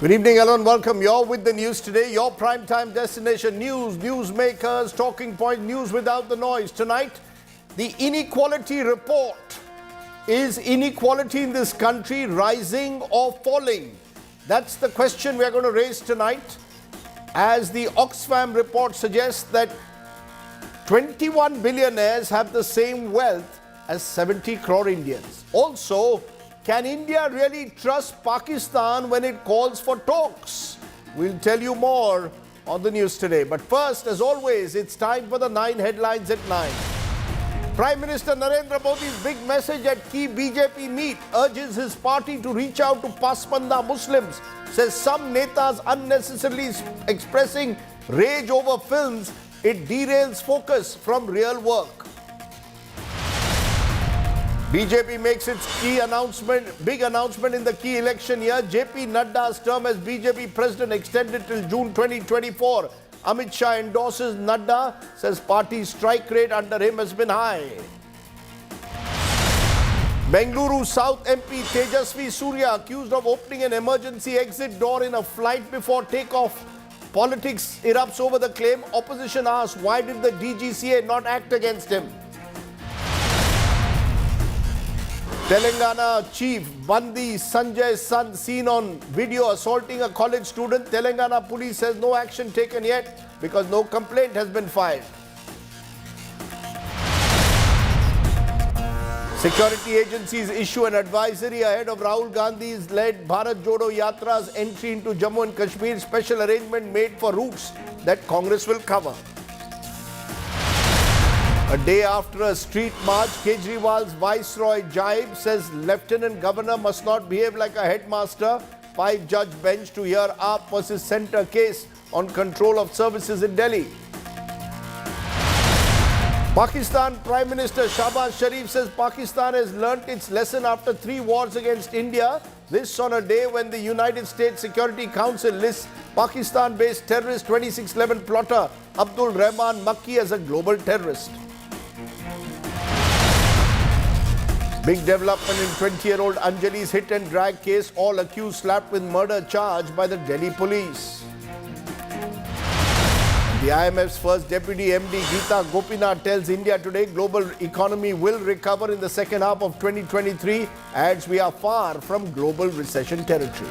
Good evening, hello and welcome. You're with the news today, your primetime destination. News, newsmakers, talking point, news without the noise. Tonight, the inequality report. Is inequality in this country rising or falling? That's the question we're going to raise tonight, as the Oxfam report suggests that 21 billionaires have the same wealth as 70 crore Indians. Also, can India really trust Pakistan when it calls for talks? We'll tell you more on the news today. But first, as always, it's time for the 9 headlines at 9. Prime Minister Narendra Modi's big message at key BJP meet urges his party to reach out to Pasmanda Muslims. Says some netas unnecessarily expressing rage over films. It derails focus from real work. BJP makes its big announcement in the key election year. JP Nadda's term as BJP president extended till June 2024. Amit Shah endorses Nadda, says party strike rate under him has been high. Bengaluru South MP Tejasvi Surya accused of opening an emergency exit door in a flight before takeoff. Politics erupts over the claim. Opposition asks, why did the DGCA not act against him? Telangana Chief Bandi Sanjay's son seen on video assaulting a college student. Telangana police says no action taken yet because no complaint has been filed. Security agencies issue an advisory ahead of Rahul Gandhi's led Bharat Jodo Yatra's entry into Jammu and Kashmir. Special arrangement made for routes that Congress will cover. A day after a street march, Kejriwal's Viceroy Jaib says Lieutenant Governor must not behave like a headmaster. 5-judge bench to hear AAP versus Centre case on control of services in Delhi. Pakistan Prime Minister Shahbaz Sharif says Pakistan has learnt its lesson after 3 wars against India. This on a day when the United States Security Council lists Pakistan-based terrorist 2611 plotter Abdul Rahman Makki as a global terrorist. Big development in 20-year-old Anjali's hit and drag case. All accused slapped with murder charge by the Delhi police. The IMF's first deputy MD Geeta Gopinath tells India today global economy will recover in the second half of 2023. Adds we are far from global recession territory.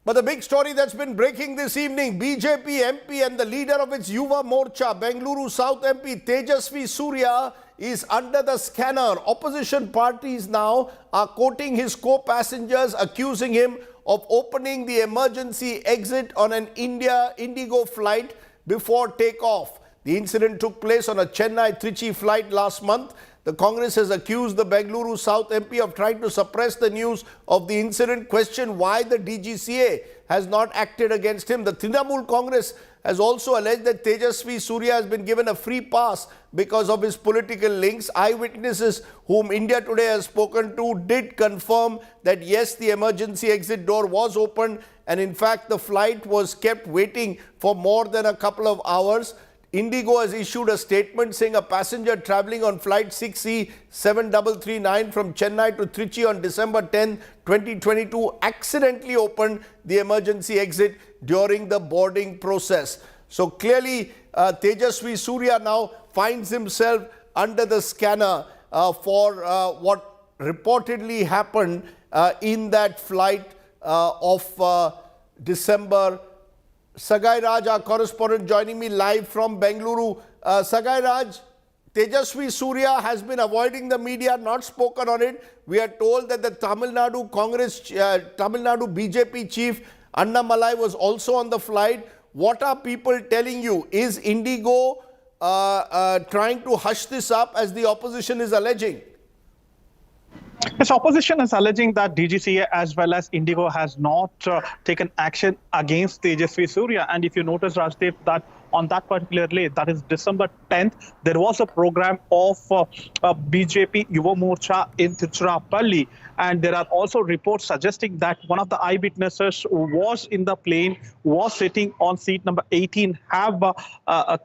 But the big story that's been breaking this evening, BJP MP and the leader of its Yuva Morcha, Bengaluru South MP Tejasvi Surya, is under the scanner. Opposition parties now are quoting his co-passengers, accusing him of opening the emergency exit on an Indigo flight before takeoff. The incident took place on a Chennai-Trichy flight last month. The Congress has accused the Bengaluru South MP of trying to suppress the news of the incident, questioned why the DGCA has not acted against him. The Trinamool Congress has also alleged that Tejasvi Surya has been given a free pass because of his political links. Eyewitnesses whom India Today has spoken to did confirm that yes, the emergency exit door was opened and in fact the flight was kept waiting for more than a couple of hours. Indigo has issued a statement saying a passenger travelling on flight 6C7339 from Chennai to Trichy on December 10, 2022 accidentally opened the emergency exit during the boarding process. So clearly Tejasvi Surya now finds himself under the scanner for what reportedly happened in that flight of December. Sagai Raj, our correspondent, joining me live from Bengaluru. Sagai Raj, Tejasvi Surya has been avoiding the media, not spoken on it. We are told that the Tamil Nadu BJP chief Annamalai was also on the flight. What are people telling you? Is Indigo trying to hush this up as the opposition is alleging? Yes, opposition is alleging that DGCA as well as Indigo has not taken action against Tejasvi Surya. And if you notice, Rajdeep, that on that particular day, that is December 10th, there was a program of BJP Yuva Morcha in Tiruchirappalli. And there are also reports suggesting that one of the eyewitnesses who was in the plane, was sitting on seat number 18, have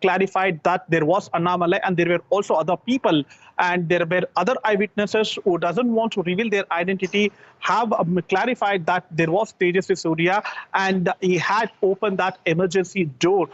clarified that there was anomaly and there were also other people. And there were other eyewitnesses who doesn't want to reveal their identity, have clarified that there was Tejasvi Surya and he had opened that emergency door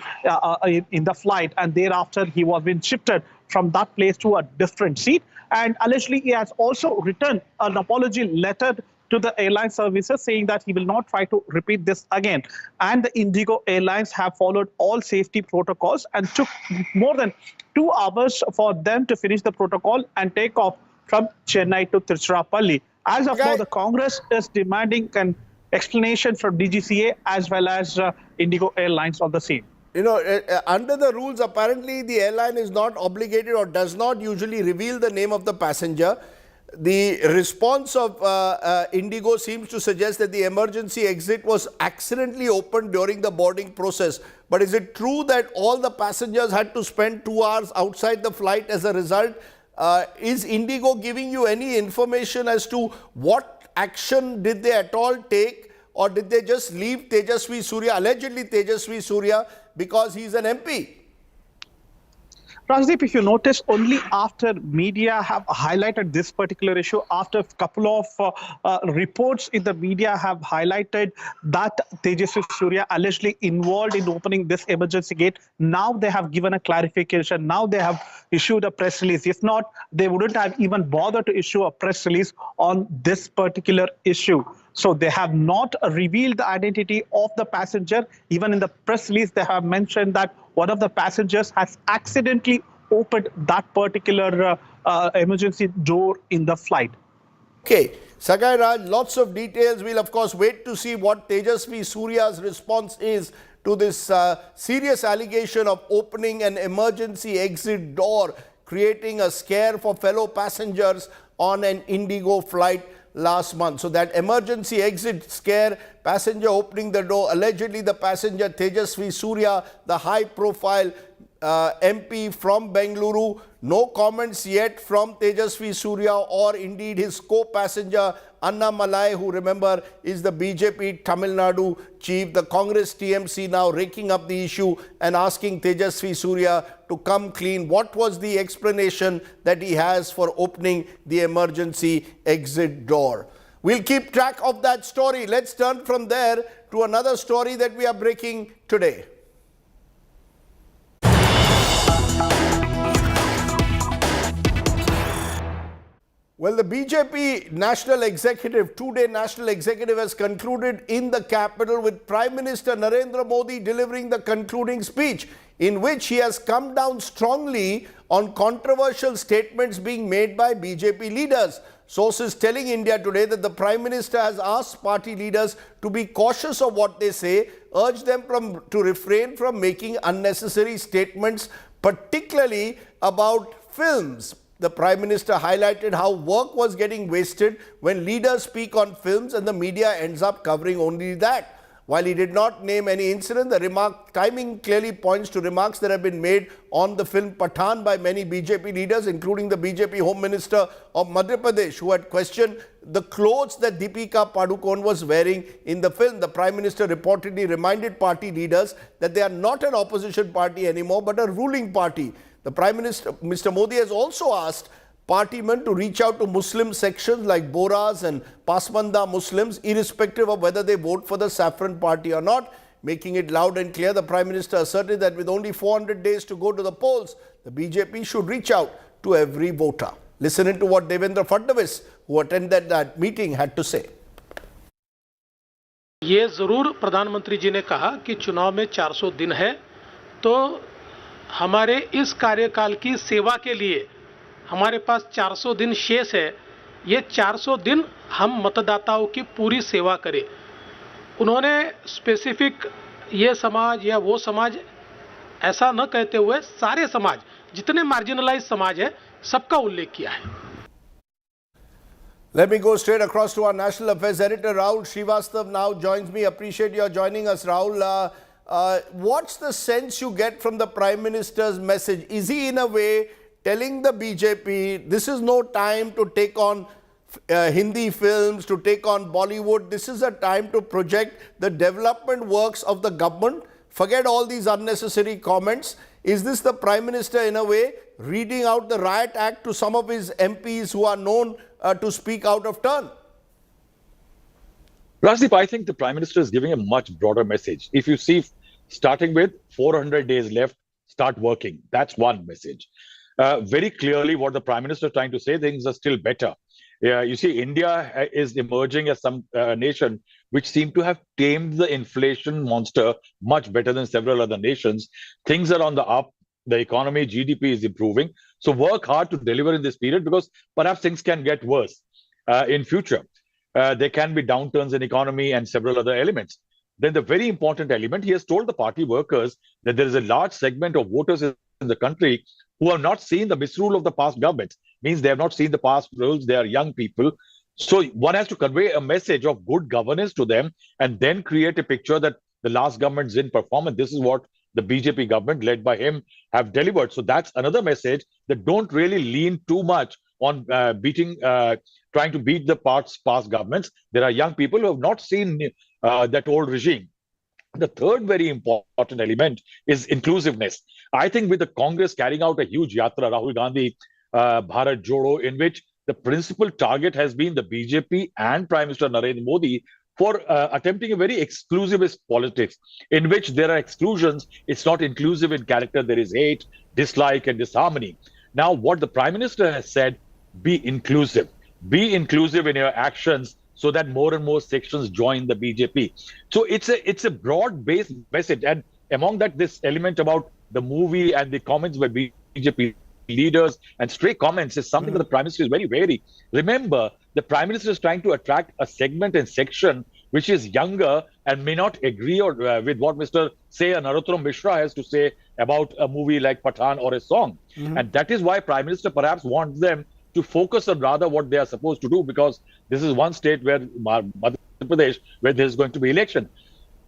in the flight, and thereafter he was being shifted from that place to a different seat. And allegedly, he has also written an apology letter to the airline services saying that he will not try to repeat this again. And the Indigo Airlines have followed all safety protocols and took more than 2 hours for them to finish the protocol and take off from Chennai to Tiruchirappalli. As of now, the Congress is demanding an explanation from DGCA as well as Indigo Airlines on the scene. You know, under the rules, apparently the airline is not obligated or does not usually reveal the name of the passenger. The response of Indigo seems to suggest that the emergency exit was accidentally opened during the boarding process. But is it true that all the passengers had to spend 2 hours outside the flight as a result? Is Indigo giving you any information as to what action did they at all take? Or did they just leave Tejasvi Surya, allegedly Tejasvi Surya, because he's an MP? Rajdeep, if you notice, only after media have highlighted this particular issue, after a couple of reports in the media have highlighted that Tejasvi Surya allegedly involved in opening this emergency gate, now they have given a clarification. Now they have issued a press release. If not, they wouldn't have even bothered to issue a press release on this particular issue. So they have not revealed the identity of the passenger. Even in the press release, they have mentioned that one of the passengers has accidentally opened that particular emergency door in the flight. Okay, Sagai Raj, lots of details. We'll of course wait to see what Tejasvi Surya's response is to this serious allegation of opening an emergency exit door, creating a scare for fellow passengers on an Indigo flight last month. So that emergency exit scare, passenger opening the door, allegedly the passenger Tejasvi Surya, the high profile MP from Bengaluru. No comments yet from Tejasvi Surya or indeed his co-passenger Anna Malai, who remember is the BJP Tamil Nadu chief. The Congress TMC now raking up the issue and asking Tejasvi Surya to come clean. What was the explanation that he has for opening the emergency exit door? We'll keep track of that story. Let's turn from there to another story that we are breaking today. Well, the BJP National Executive, two-day National Executive has concluded in the capital with Prime Minister Narendra Modi delivering the concluding speech, in which he has come down strongly on controversial statements being made by BJP leaders. Sources telling India Today that the Prime Minister has asked party leaders to be cautious of what they say, urged them to refrain from making unnecessary statements, particularly about films. The Prime Minister highlighted how work was getting wasted when leaders speak on films and the media ends up covering only that. While he did not name any incident, the timing clearly points to remarks that have been made on the film Pathan by many BJP leaders, including the BJP Home Minister of Madhya Pradesh, who had questioned the clothes that Deepika Padukone was wearing in the film. The Prime Minister reportedly reminded party leaders that they are not an opposition party anymore, but a ruling party. The Prime Minister, Mr. Modi, has also asked partymen to reach out to Muslim sections like Boras and Pasmanda Muslims, irrespective of whether they vote for the Saffron Party or not. Making it loud and clear, the Prime Minister asserted that with only 400 days to go to the polls, the BJP should reach out to every voter. Listen to what Devendra Fadnavis, who attended that meeting, had to say. ये जरूर प्रधानमंत्री जी ने कहा कि चुनाव में 400 दिन है, तो हमारे इस कार्यकाल की सेवा के लिए हमारे पास 400 दिन शेष है। ये 400 दिन हम मतदाताओं की पूरी सेवा करें। उन्होंने स्पेसिफिक ये समाज या वो समाज ऐसा न कहते हुए सारे समाज, जितने मार्जिनलाइज समाज है, सबका उल्लेख किया है। Let me go straight across to our National Affairs Editor Rahul Srivastava now joins me. Appreciate your joining us, Rahul. What's the sense you get from the Prime Minister's message? Is he in a way telling the BJP, this is no time to take on Hindi films, to take on Bollywood. This is a time to project the development works of the government. Forget all these unnecessary comments. Is this the Prime Minister in a way reading out the riot act to some of his MPs who are known to speak out of turn? Rajdeep, I think the Prime Minister is giving a much broader message. If you see, starting with 400 days left, start working. That's one message. Very clearly what the Prime Minister is trying to say, things are still better. You see, India is emerging as some nation which seem to have tamed the inflation monster much better than several other nations. Things are on the up. The economy, GDP is improving. So work hard to deliver in this period, because perhaps things can get worse in future. There can be downturns in economy and several other elements. Then the very important element, he has told the party workers that there is a large segment of voters in the country who have not seen the misrule of the past governments. Means they have not seen the past rules. They are young people. So one has to convey a message of good governance to them and then create a picture that the last government didn't perform. And this is what the BJP government led by him have delivered. So that's another message, that don't really lean too much on trying to beat the past governments. There are young people who have not seen that old regime. The third very important element is inclusiveness. I think with the Congress carrying out a huge yatra, Rahul Gandhi, Bharat Jodo, in which the principal target has been the BJP and Prime Minister Narendra Modi for attempting a very exclusivist politics, in which there are exclusions. It's not inclusive in character. There is hate, dislike, and disharmony. Now, what the Prime Minister has said, be inclusive. Be inclusive in your actions so that more and more sections join the BJP. So it's a broad-based message. And among that, this element about the movie and the comments by BJP leaders and stray comments is something that the Prime Minister is very wary. Remember, the Prime Minister is trying to attract a segment and section which is younger and may not agree with what Mr. Narottam Mishra has to say about a movie like Pathan or a song. And that is why Prime Minister perhaps wants them to focus on rather what they are supposed to do, because this is one state where Madhya Pradesh, where there is going to be election.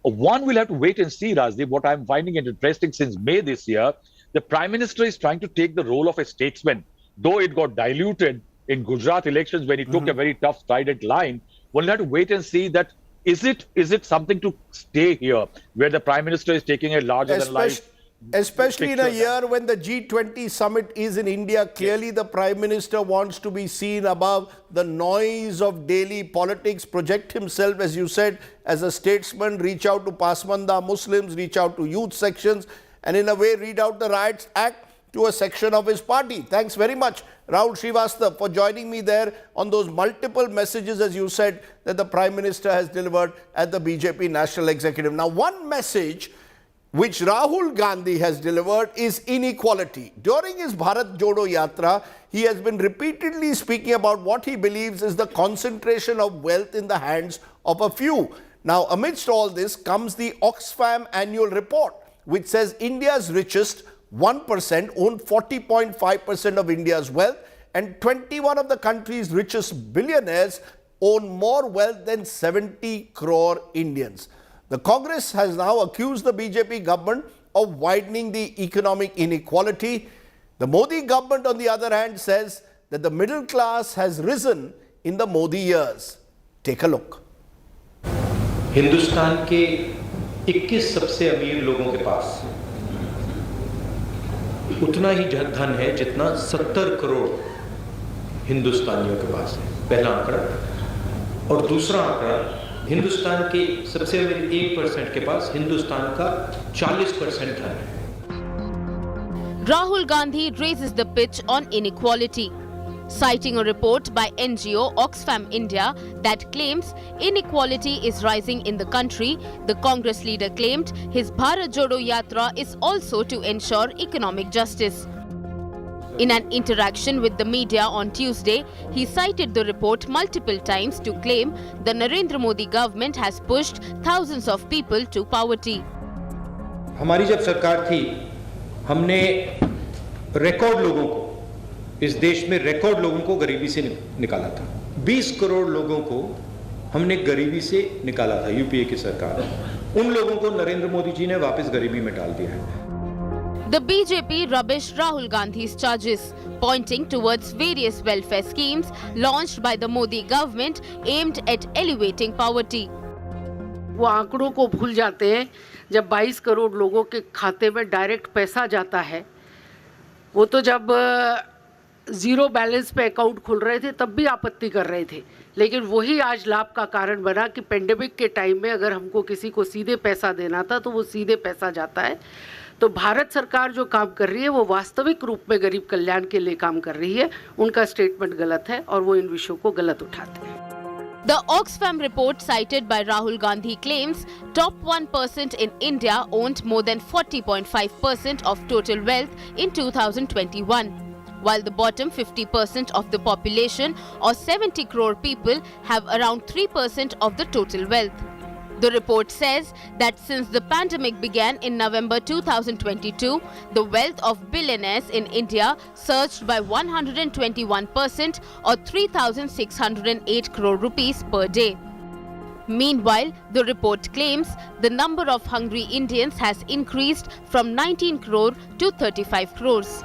One will have to wait and see, Rajdeep. What I'm finding it interesting, since May this year, the Prime Minister is trying to take the role of a statesman, though it got diluted in Gujarat elections when he took a very tough, strident line. One will have to wait and see that is it something to stay here, where the Prime Minister is taking a larger than life. Especially in a year when the G20 summit is in India, clearly the Prime Minister wants to be seen above the noise of daily politics, project himself, as you said, as a statesman, reach out to Pasmanda Muslims, reach out to youth sections, and in a way read out the Riots Act to a section of his party. Thanks very much, Rahul Srivastava, for joining me there on those multiple messages, as you said, that the Prime Minister has delivered at the BJP National Executive. Now, one message which Rahul Gandhi has delivered is inequality. During his Bharat Jodo Yatra, he has been repeatedly speaking about what he believes is the concentration of wealth in the hands of a few. Now, amidst all this comes the Oxfam annual report, which says India's richest 1% own 40.5% of India's wealth, and 21 of the country's richest billionaires own more wealth than 70 crore Indians. The Congress has now accused the BJP government of widening the economic inequality. The Modi government, on the other hand, says that the middle class has risen in the Modi years. Take a look. Hindustan के 21 सबसे अमीर लोगों के पास उतना ही धन है जितना 70 करोड़ हिंदुस्तानियों के पास है, पहला आंकड़ा। और दूसरा आंकड़ा, हिंदुस्तान के सबसे अमीर 1% के पास हिंदुस्तान का 40% धन है। Rahul Gandhi raises the pitch on inequality, citing a report by NGO Oxfam India that claims inequality is rising in the country. The Congress leader claimed his Bharat Jodo Yatra is also to ensure economic justice. In an interaction with the media on Tuesday, he cited the report multiple times to claim the Narendra Modi government has pushed thousands of people to poverty. हमारी जब सरकार थी, हमने record लोगों को, इस देश में रिकॉर्ड लोगों को गरीबी से निकाला था। 20 करोड़ लोगों को हमने गरीबी से निकाला था, यूपीए की सरकार। उन लोगों को नरेंद्र मोदी जी ने वापस गरीबी में डाल दिया है। The BJP rubbished Rahul Gandhi's charges, pointing towards various welfare schemes launched by the Modi government aimed at elevating poverty. वो आंकड़ों को भूल जाते हैं जब 22 करोड़ लोगों के खाते में डायरेक्ट पैसा जाता है। वो तो जब जीरो बैलेंस पे अकाउंट खुल रहे थे तब भी आपत्ति कर रहे थे, लेकिन वही आज लाभ का कारण बना कि पेंडेमिक के टाइम में अगर हमको किसी को सीधे पैसा देना था तो वो सीधे पैसा जाता है। तो भारत सरकार जो काम कर रही है वो वास्तविक रूप में गरीब कल्याण के लिए काम कर रही है। उनका स्टेटमेंट गलत है और वो इन विषयों को गलत उठाते हैं। The Oxfam report cited by Rahul Gandhi claims top 1% in India owned more than 40.5% of total wealth in 2021, while the bottom 50% of the population or 70 crore people have around 3% of the total wealth. The report says that since the pandemic began in November 2022, the wealth of billionaires in India surged by 121% or 3,608 crore rupees per day. Meanwhile, the report claims the number of hungry Indians has increased from 19 crore to 35 crores.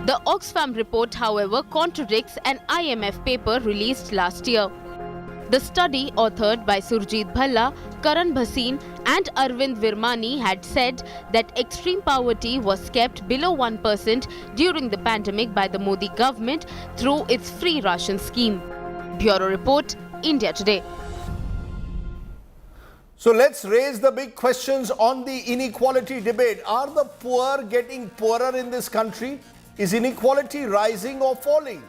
The Oxfam report, however, contradicts an IMF paper released last year. The study, authored by Surjit Bhalla, Karan Bhasin and Arvind Virmani, had said that extreme poverty was kept below 1% during the pandemic by the Modi government through its free ration scheme. Bureau Report, India Today. So let's raise the big questions on the inequality debate. Are the poor getting poorer in this country? Is inequality rising or falling?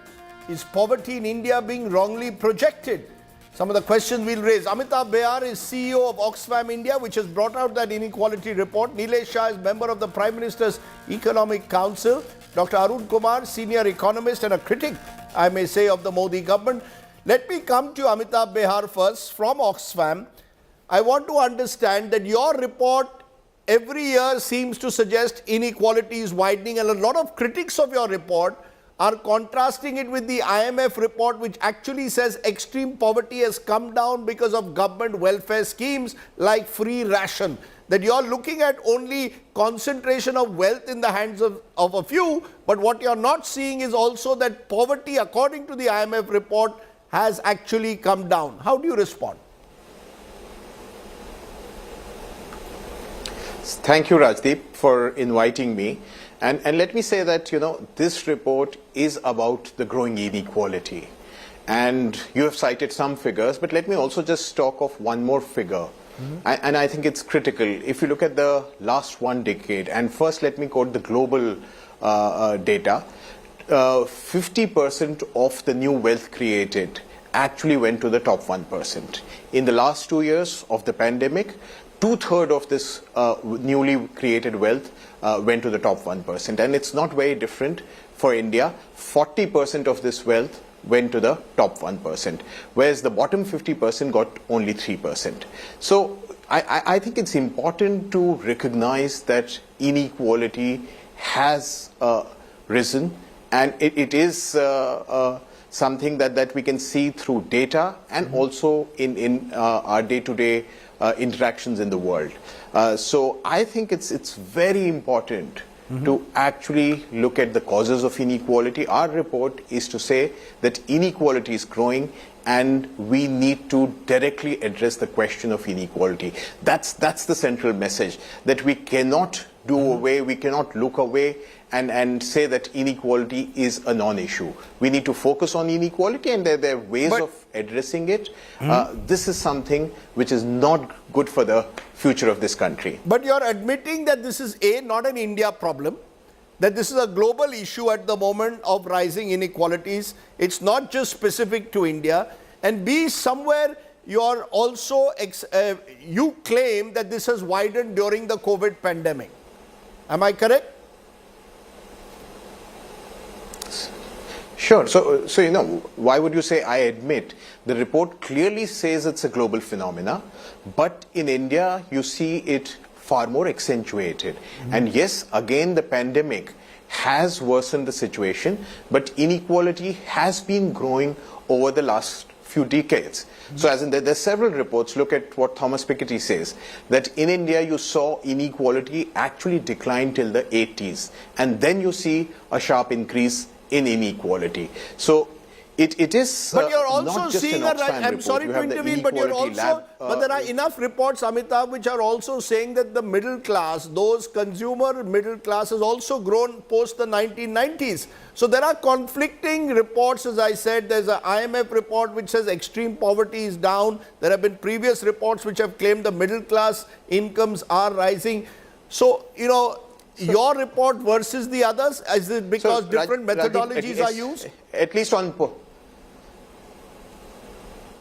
Is poverty in India being wrongly projected? Some of the questions we'll raise. Amitabh Behar is CEO of Oxfam India, which has brought out that inequality report. Nilesh Shah is member of the Prime Minister's Economic Council. Dr. Arun Kumar, senior economist and a critic, I may say, of the Modi government. Let me come to Amitabh Behar first from Oxfam. I want to understand that your report every year seems to suggest inequality is widening, and a lot of critics of your report are contrasting it with the IMF report, which actually says extreme poverty has come down because of government welfare schemes like free ration. That you're looking at only concentration of wealth in the hands of a few, but what you're not seeing is also that poverty, according to the IMF report, has actually come down. How do you respond? Thank you, Rajdeep, for inviting me. And let me say that, this report is about the growing inequality. And you have cited some figures, but let me also just talk of one more figure. And I think it's critical. If you look at the last 1 decade, and first let me quote the global data, 50% of the new wealth created actually went to the top 1%. In the last 2 years of the pandemic, 2/3 of this newly created wealth went to the top 1%. And it's not very different for India. 40% of this wealth went to the top 1%, whereas the bottom 50% got only 3%. So I think it's important to recognize that inequality has risen, and it is something that we can see through data and also in our day-to-day interactions in the world. So I think it's very important to actually look at the causes of inequality. Our report is to say that inequality is growing and we need to directly address the question of inequality. That's the central message, that we cannot do away, we cannot look away and say that inequality is a non-issue. We need to focus on inequality, and there are ways of addressing it. This is something which is not good for the future of this country. But you're admitting that this is not an India problem, that this is a global issue at the moment of rising inequalities. It's not just specific to India. And B, somewhere you're also, you claim that this has widened during the COVID pandemic. Am I correct? Sure. So why would you say I admit? The report clearly says it's a global phenomena, but in India, you see it far more accentuated. And yes, again, the pandemic has worsened the situation, but inequality has been growing over the last few decades. So as in there's several reports. Look at what Thomas Piketty says, that in India you saw inequality actually decline till the 80s, and then you see a sharp increase in inequality. So it is but you're also not just seeing an Oxfam I'm report. sorry You to have the intervene, but you're Inequality also, Lab, but there are enough reports, Amitabh, which are also saying that the middle class, those consumer middle class has also grown post the 1990s. So there are conflicting reports, as I said. There's an IMF report which says extreme poverty is down. There have been previous reports which have claimed the middle class incomes are rising. So, you know, your report versus the others, is it because different methodologies are used? At least on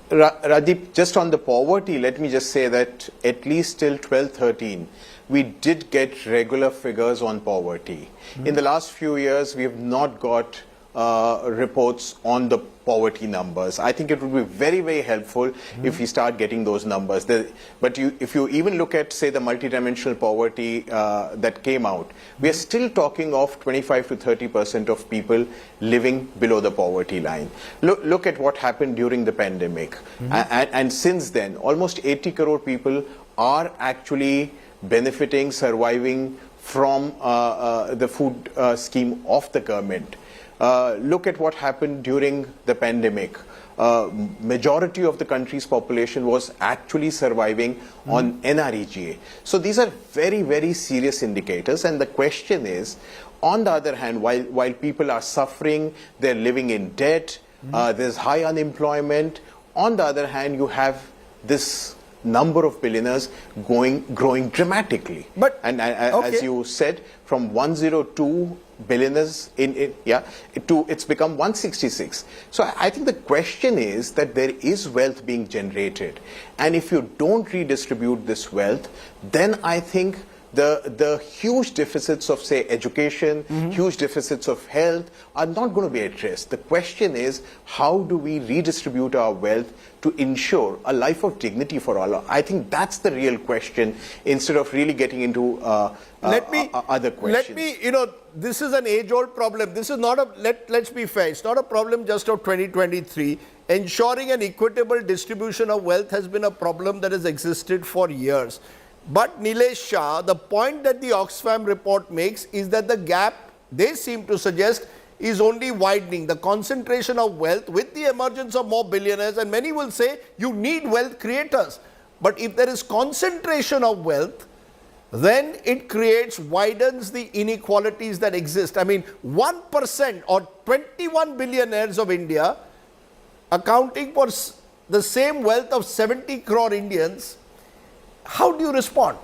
Rajdeep, just on the poverty, let me just say that at least till 12-13, we did get regular figures on poverty. In the last few years, we have not got reports on the poverty numbers. I think it would be very, very helpful if we start getting those numbers. But if you even look at, say, the multidimensional poverty that came out, we are still talking of 25 to 30% of people living below the poverty line. Look at what happened during the pandemic. And since then, almost 80 crore people are actually benefiting, surviving from the food scheme of the government. Look at what happened during the pandemic. Majority of the country's population was actually surviving on NREGA. So these are very, very serious indicators. And the question is, on the other hand, while people are suffering, they're living in debt, there's high unemployment. On the other hand, you have this number of billionaires growing dramatically. But as you said, from 102 billionaires it's become 166. So I think the question is that there is wealth being generated, and if you don't redistribute this wealth, then I think the huge deficits of, say, education, huge deficits of health are not going to be addressed. The question is, how do we redistribute our wealth to ensure a life of dignity for all? I think that's the real question, instead of really getting into other questions. This is an age-old problem. This is not a, let's be fair, it's not a problem just of 2023. Ensuring an equitable distribution of wealth has been a problem that has existed for years. But Nilesh Shah, the point that the Oxfam report makes is that the gap, they seem to suggest, is only widening. The concentration of wealth with the emergence of more billionaires, and many will say you need wealth creators. But if there is concentration of wealth, then it widens the inequalities that exist. I mean, 1% or 21 billionaires of India accounting for the same wealth of 70 crore Indians. How do you respond?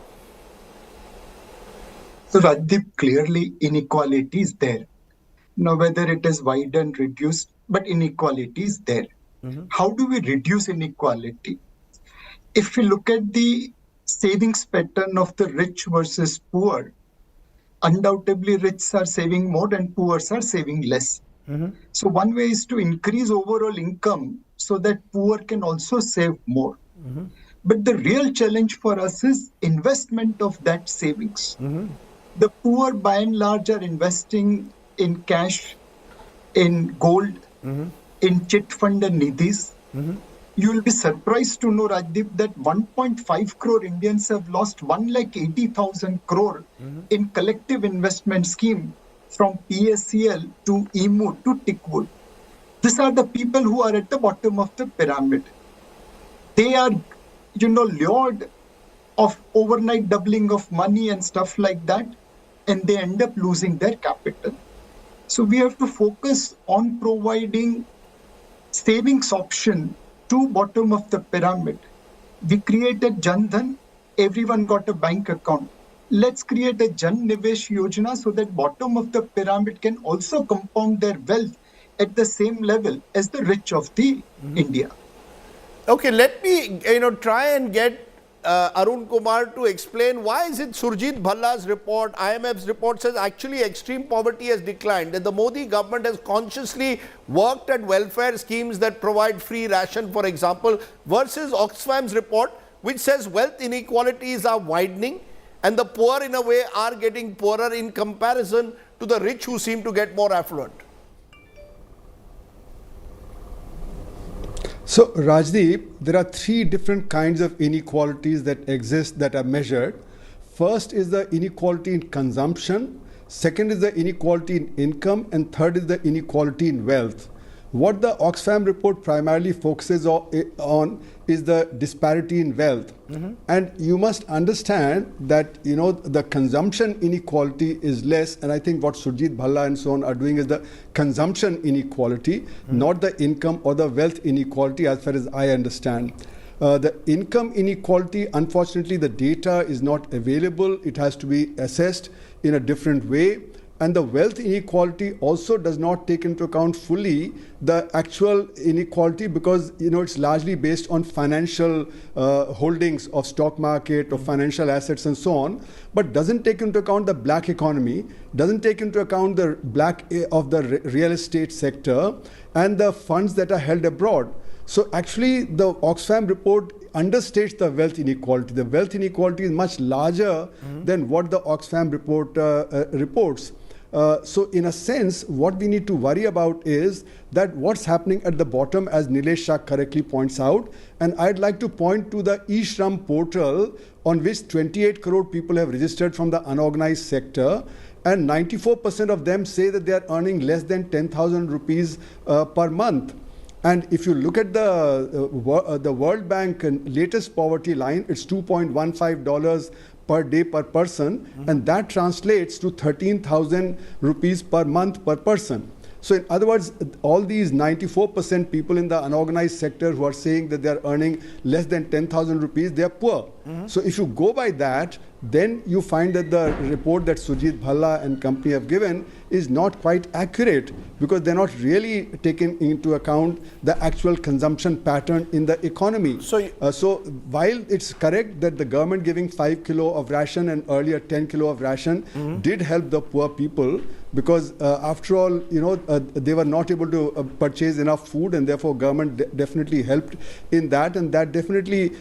So Rajdeep, clearly inequality is there. Now, whether it is widened, reduced, but inequality is there. How do we reduce inequality? If we look at the savings pattern of the rich versus poor, undoubtedly rich are saving more and poor are saving less. So one way is to increase overall income so that poor can also save more. But the real challenge for us is investment of that savings. The poor, by and large, are investing in cash, in gold, in chit fund and nidhis. You will be surprised to know, Rajdeep, that 1.5 crore Indians have lost 1,80,000 crore in collective investment scheme, from PSCL to EMU to Tickwood. These are the people who are at the bottom of the pyramid. They are lured of overnight doubling of money and stuff like that, and they end up losing their capital. So we have to focus on providing savings option to bottom of the pyramid. We created Jan Dhan, everyone got a bank account. Let's create a Jan Nivesh Yojana so that bottom of the pyramid can also compound their wealth at the same level as the rich of the India. Okay, let me try and get Arun Kumar to explain why is it Surjit Bhalla's report, IMF's report says actually extreme poverty has declined, that the Modi government has consciously worked at welfare schemes that provide free ration, for example, versus Oxfam's report which says wealth inequalities are widening and the poor in a way are getting poorer in comparison to the rich who seem to get more affluent. So, Rajdeep, there are three different kinds of inequalities that exist that are measured. First is the inequality in consumption, second is the inequality in income, and third is the inequality in wealth. What the Oxfam report primarily focuses on is the disparity in wealth. And you must understand that, you know, the consumption inequality is less, and I think what Surjit Bhalla and so on are doing is the consumption inequality, not the income or the wealth inequality as far as I understand. The income inequality, unfortunately, the data is not available. It has to be assessed in a different way. And the wealth inequality also does not take into account fully the actual inequality because, you know, it's largely based on financial holdings of stock market, of financial assets and so on, but doesn't take into account the black economy, doesn't take into account the real estate sector and the funds that are held abroad. So actually, the Oxfam report understates the wealth inequality. The wealth inequality is much larger than what the Oxfam report reports. So in a sense, what we need to worry about is that what's happening at the bottom, as Nilesh Shah correctly points out. And I'd like to point to the e-Shram portal on which 28 crore people have registered from the unorganized sector. And 94% of them say that they are earning less than 10,000 rupees per month. And if you look at the World Bank latest poverty line, it's $2.15 per day per person, and that translates to 13,000 rupees per month per person. So in other words, all these 94% people in the unorganized sector who are saying that they are earning less than 10,000 rupees, they are poor. So if you go by that, then you find that the report that Surjit Bhalla and company have given is not quite accurate because they're not really taking into account the actual consumption pattern in the economy. So while it's correct that the government giving 5 kilo of ration and earlier 10 kilo of ration did help the poor people, because after all, you know, they were not able to purchase enough food, and therefore government definitely helped in that, and that definitely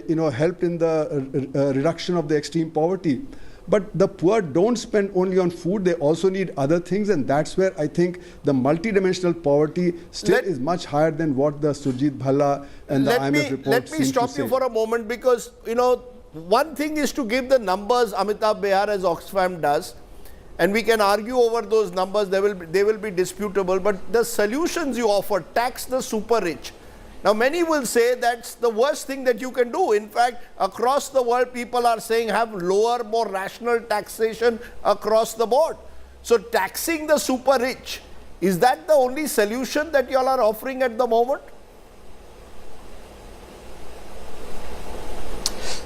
you know, helped in the reduction of the extreme poverty. But the poor don't spend only on food, they also need other things, and that's where I think the multidimensional poverty still is much higher than what the Surjit Bhalla and the IMF report Let me stop you for a moment, because, you know, one thing is to give the numbers Amitabh Behar as Oxfam does, and we can argue over those numbers, they will be disputable, but the solutions you offer, tax the super rich. Now, many will say that's the worst thing that you can do. In fact, across the world, people are saying have lower, more rational taxation across the board. So, taxing the super rich, is that the only solution that you all are offering at the moment?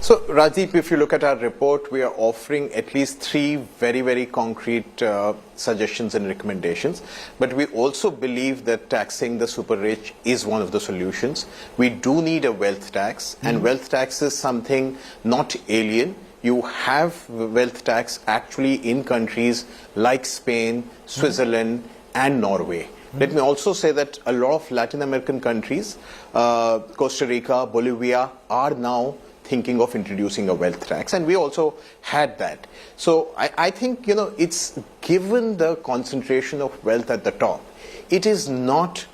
So, Rajdeep, if you look at our report, we are offering at least 3 very, very concrete suggestions and recommendations. But we also believe that taxing the super rich is one of the solutions. We do need a wealth tax, and wealth tax is something not alien. You have wealth tax actually in countries like Spain, Switzerland, and Norway. Let me also say that a lot of Latin American countries, Costa Rica, Bolivia, are now thinking of introducing a wealth tax, and we also had that. So I think, you know, it's given the concentration of wealth at the top, it is not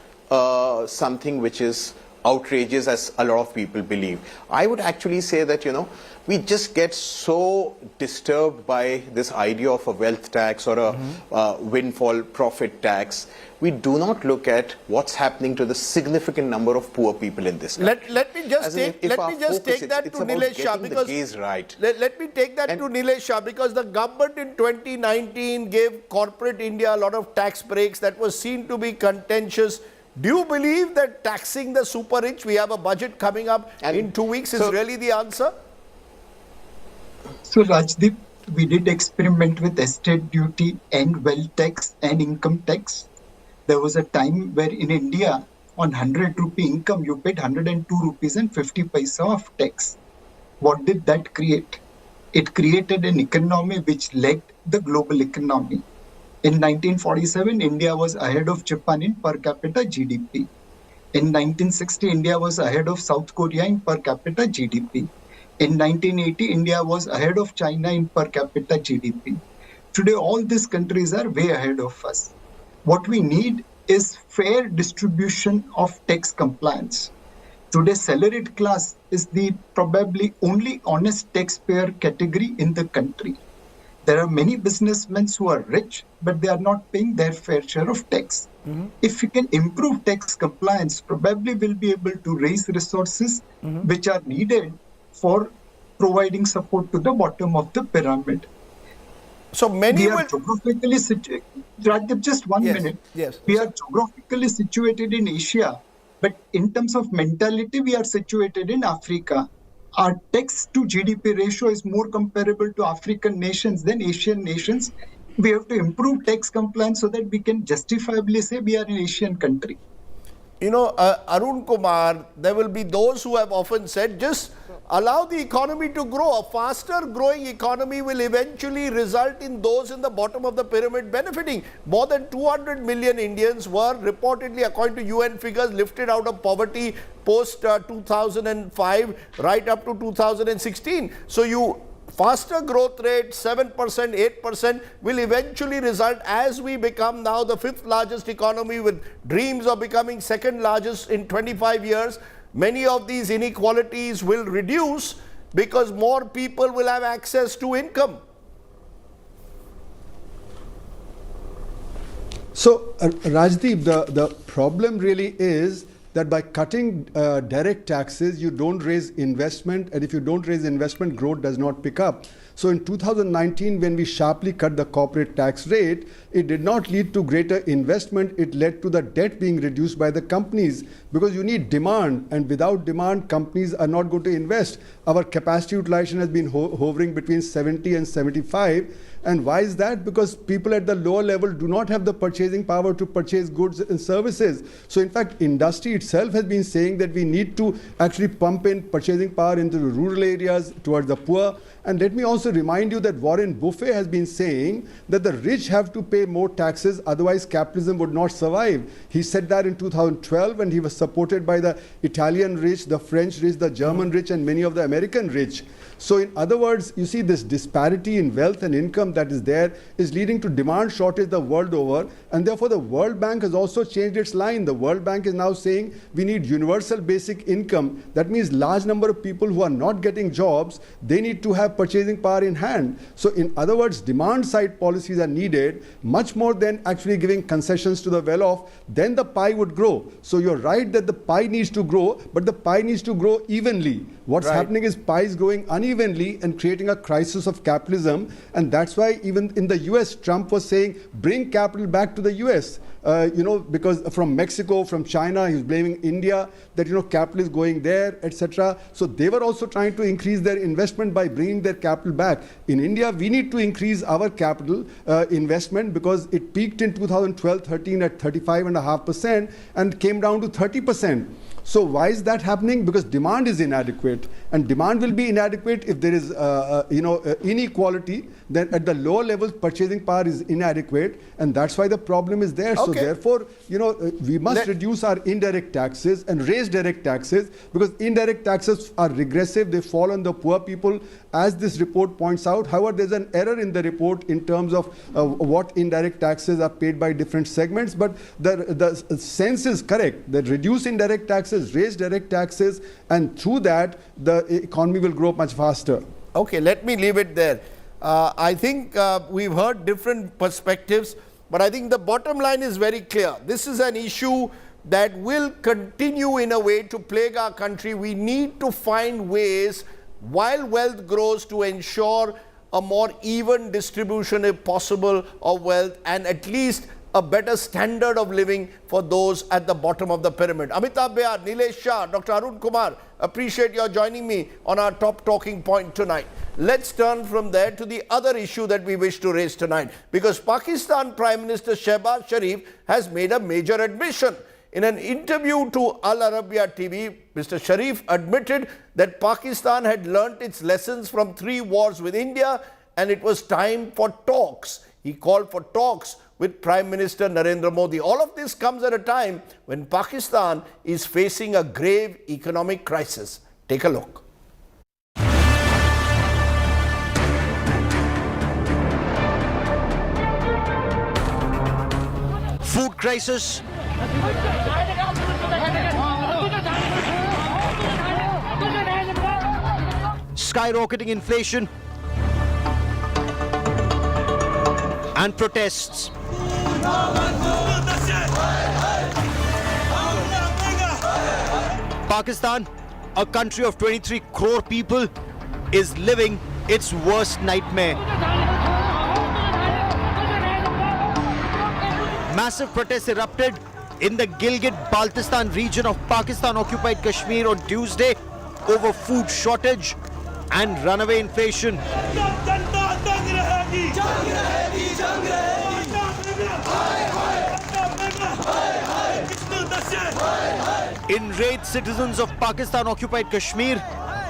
something which is outrageous as a lot of people believe. I would actually say that, you know, we just get so disturbed by this idea of a wealth tax or a windfall profit tax. We do not look at what's happening to the significant number of poor people in this country. Let me just take that to Nilesh Shah, because let me take that to Nilesh Shah, because the government in 2019 gave corporate India a lot of tax breaks that was seen to be contentious. Do you believe that taxing the super rich, we have a budget coming up in 2 weeks, is really the answer? So Rajdeep, we did experiment with estate duty and wealth tax and income tax. There was a time where in India, on 100 rupee income, you paid 102 rupees and 50 paisa of tax. What did that create? It created an economy which lagged the global economy. In 1947, India was ahead of Japan in per capita GDP. In 1960, India was ahead of South Korea in per capita GDP. In 1980, India was ahead of China in per capita GDP. Today, all these countries are way ahead of us. What we need is fair distribution of tax compliance. Today, salaried class is the probably only honest taxpayer category in the country. There are many businessmen who are rich, but they are not paying their fair share of tax. If we can improve tax compliance, probably we'll be able to raise resources which are needed for providing support to the bottom of the pyramid. So many We are will... geographically situated. Rajdeep, just one minute. Yes. We are geographically situated in Asia, but in terms of mentality, we are situated in Africa. Our tax to GDP ratio is more comparable to African nations than Asian nations. We have to improve tax compliance so that we can justifiably say we are an Asian country. You know, Arun Kumar, there will be those who have often said, just allow the economy to grow. A faster growing economy will eventually result in those in the bottom of the pyramid benefiting. More than 200 million Indians were reportedly, according to UN figures, lifted out of poverty post 2005 right up to 2016. So faster growth rate, 7%, 8%, will eventually result, as we become now the 5th largest economy with dreams of becoming 2nd largest in 25 years. Many of these inequalities will reduce because more people will have access to income. So, Rajdeep, the problem really is that by cutting direct taxes, you don't raise investment, and if you don't raise investment, growth does not pick up. So in 2019, when we sharply cut the corporate tax rate, it did not lead to greater investment. It led to the debt being reduced by the companies, because you need demand, and without demand, companies are not going to invest. Our capacity utilization has been hovering between 70 and 75. And why is that? Because people at the lower level do not have the purchasing power to purchase goods and services. So in fact, industry itself has been saying that we need to actually pump in purchasing power into the rural areas, towards the poor. And let me also remind you that Warren Buffett has been saying that the rich have to pay more taxes, otherwise capitalism would not survive. He said that in 2012, and he was supported by the Italian rich, the French rich, the German rich, and many of the American rich. So in other words, you see this disparity in wealth and income that is there is leading to demand shortage the world over, and therefore the World Bank has also changed its line. The World Bank is now saying we need universal basic income. That means large number of people who are not getting jobs, they need to have purchasing power in hand. So in other words, demand side policies are needed much more than actually giving concessions to the well-off. Then the pie would grow. So you're right that the pie needs to grow, but the pie needs to grow evenly. What's happening is pie is growing unevenly and creating a crisis of capitalism. And that's why even in the US, Trump was saying, bring capital back to the US. Because from Mexico, from China, he was blaming India that, capital is going there, etc. So they were also trying to increase their investment by bringing their capital back. In India, we need to increase our capital investment because it peaked in 2012-13 at 35.5% and came down to 30%. So why is that happening? Because demand is inadequate, and demand will be inadequate if there is inequality. Then at the lower levels, purchasing power is inadequate, and that's why the problem is there. So therefore, we must reduce our indirect taxes and raise direct taxes, because indirect taxes are regressive. They fall on the poor people, as this report points out. However, there's an error in the report in terms of what indirect taxes are paid by different segments. But the sense is correct that reduce indirect taxes, raise direct taxes, and through that the economy will grow much faster. Okay, let me leave it there. I think we've heard different perspectives, but I think the bottom line is very clear. This is an issue that will continue in a way to plague our country. We need to find ways, while wealth grows, to ensure a more even distribution, if possible, of wealth, and at least a better standard of living for those at the bottom of the pyramid. Amitabh Bhayar, Nilesh Shah, Dr. Arun Kumar, appreciate your joining me on our top talking point tonight. Let's turn from there to the other issue that we wish to raise tonight, because Pakistan Prime Minister Shehbaz Sharif has made a major admission. In an interview to Al Arabiya TV, Mr. Sharif admitted that Pakistan had learnt its lessons from 3 wars with India, and it was time for talks. He called for talks with Prime Minister Narendra Modi. All of this comes at a time when Pakistan is facing a grave economic crisis. Take a look. Food crisis, skyrocketing inflation and protests. Pakistan, a country of 23 crore people, is living its worst nightmare. Massive protests erupted in the Gilgit-Baltistan region of Pakistan-occupied Kashmir on Tuesday over food shortage and runaway inflation. Enraged citizens of Pakistan-occupied Kashmir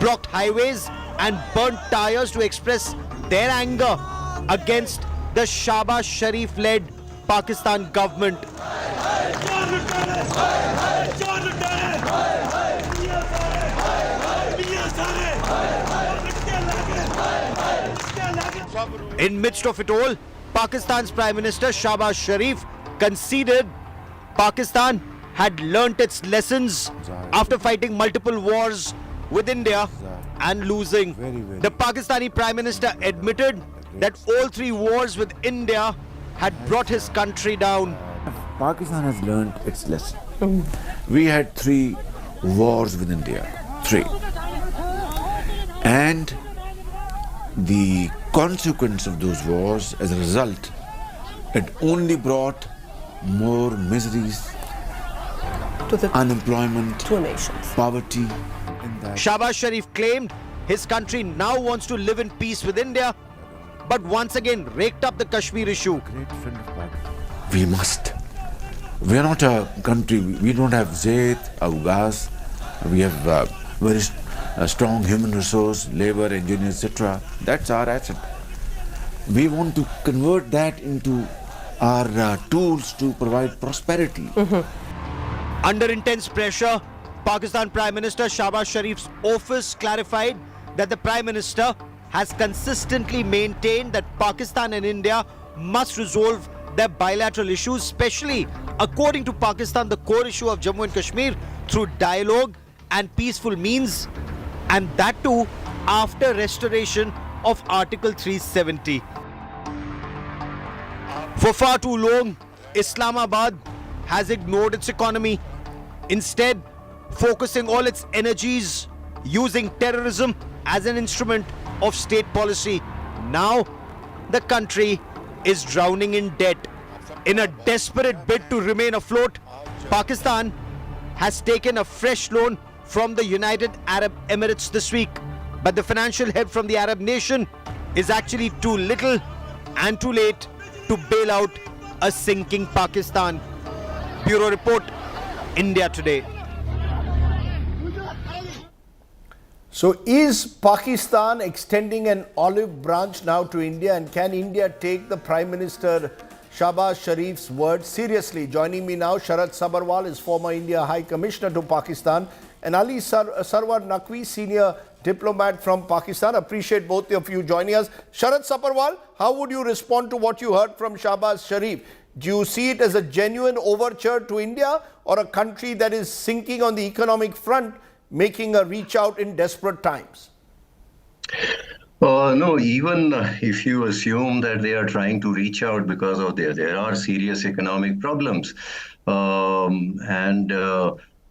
blocked highways and burnt tires to express their anger against the Shahbaz Sharif-led Pakistan government. In midst of it all, Pakistan's Prime Minister Shahbaz Sharif conceded Pakistan had learnt its lessons after fighting multiple wars with India and losing. The Pakistani Prime Minister admitted that all three wars with India had brought his country down. Pakistan has learnt its lesson. We had 3 wars with India, 3. And the consequence of those wars, as a result, it only brought more miseries, to the unemployment, 2 nations, poverty. Shahbaz Sharif claimed his country now wants to live in peace with India, but once again raked up the Kashmir issue. We must. We are not a country, we don't have zayt, gas, we have very strong human resource, labor, engineers, etc. That's our asset. We want to convert that into our tools to provide prosperity. Under intense pressure, Pakistan Prime Minister Shahbaz Sharif's office clarified that the Prime Minister has consistently maintained that Pakistan and India must resolve their bilateral issues, especially, according to Pakistan, the core issue of Jammu and Kashmir through dialogue and peaceful means, and that too after restoration of Article 370. For far too long, Islamabad has ignored its economy, instead focusing all its energies using terrorism as an instrument of state policy. Now, the country is drowning in debt. In a desperate bid to remain afloat, Pakistan has taken a fresh loan from the United Arab Emirates this week. But the financial help from the Arab nation is actually too little and too late to bail out a sinking Pakistan. Bureau Report, India Today. So is Pakistan extending an olive branch now to India, and can India take the Prime Minister Shahbaz Sharif's word seriously? Joining me now, Sharat Sabharwal is former India High Commissioner to Pakistan, and Ali Sarwar Naqvi, senior diplomat from Pakistan. Appreciate both of you joining us. Sharat Sabharwal, how would you respond to what you heard from Shahbaz Sharif? Do you see it as a genuine overture to India, or a country that is sinking on the economic front, making a reach out in desperate times? No, even if you assume that they are trying to reach out because of there are serious economic problems. One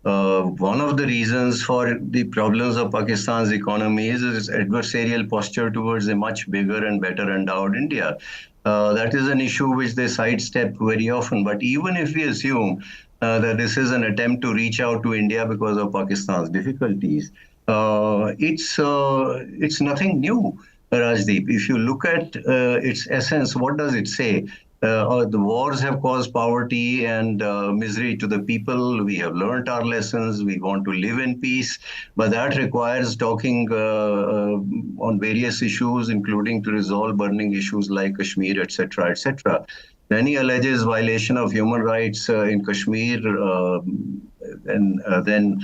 of the reasons for the problems of Pakistan's economy is its adversarial posture towards a much bigger and better endowed India. That is an issue which they sidestep very often. But even if we assume that this is an attempt to reach out to India because of Pakistan's difficulties, it's nothing new, Rajdeep. If you look at its essence, what does it say? The wars have caused poverty and misery to the people. We have learnt our lessons. We want to live in peace. But that requires talking on various issues, including to resolve burning issues like Kashmir, etc., etc. Then he alleges violation of human rights in Kashmir, and then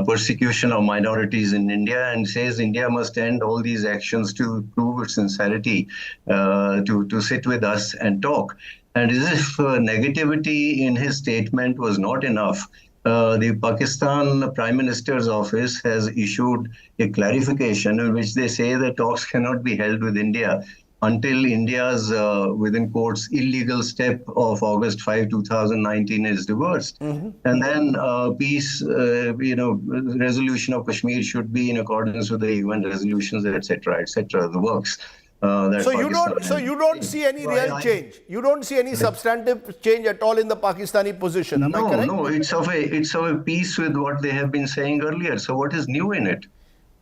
persecution of minorities in India, and says India must end all these actions to prove its sincerity, to sit with us and talk. And as if negativity in his statement was not enough, the Pakistan Prime Minister's office has issued a clarification in which they say that talks cannot be held with India until India's, within quotes, illegal step of August 5, 2019 is reversed. And then peace, resolution of Kashmir should be in accordance with the UN resolutions, etc., the works. So you don't see any real change. You don't see any substantive change at all in the Pakistani position. Am I correct? No, it's of a piece with what they have been saying earlier. So what is new in it?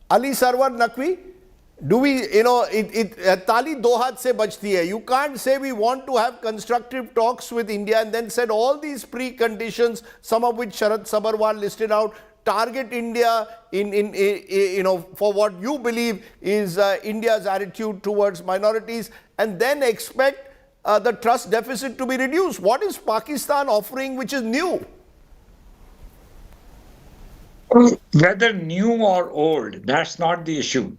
Ali Sarwar Naqvi, do we, tali do haath se bajti hai. You can't say we want to have constructive talks with India and then set all these preconditions, some of which Sharad Sabharwal listed out, target India for what you believe is India's attitude towards minorities, and then expect the trust deficit to be reduced. What is Pakistan offering which is new? Whether new or old, that's not the issue.